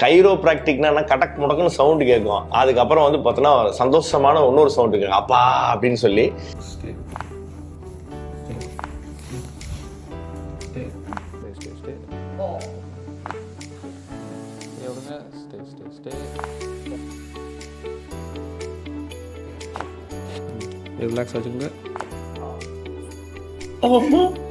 கைரோப்ராக்டிக்னா கடக் முடக்குன்னு sound கேட்கும். அதுக்கப்புறம் வந்து பார்த்தோன்னா சந்தோஷமான இன்னொரு சவுண்டு கேட்கும், அப்பா அப்படின்னு சொல்லி. ரிலாக்ஸ் ஆச்சுங்க. ஆமாம்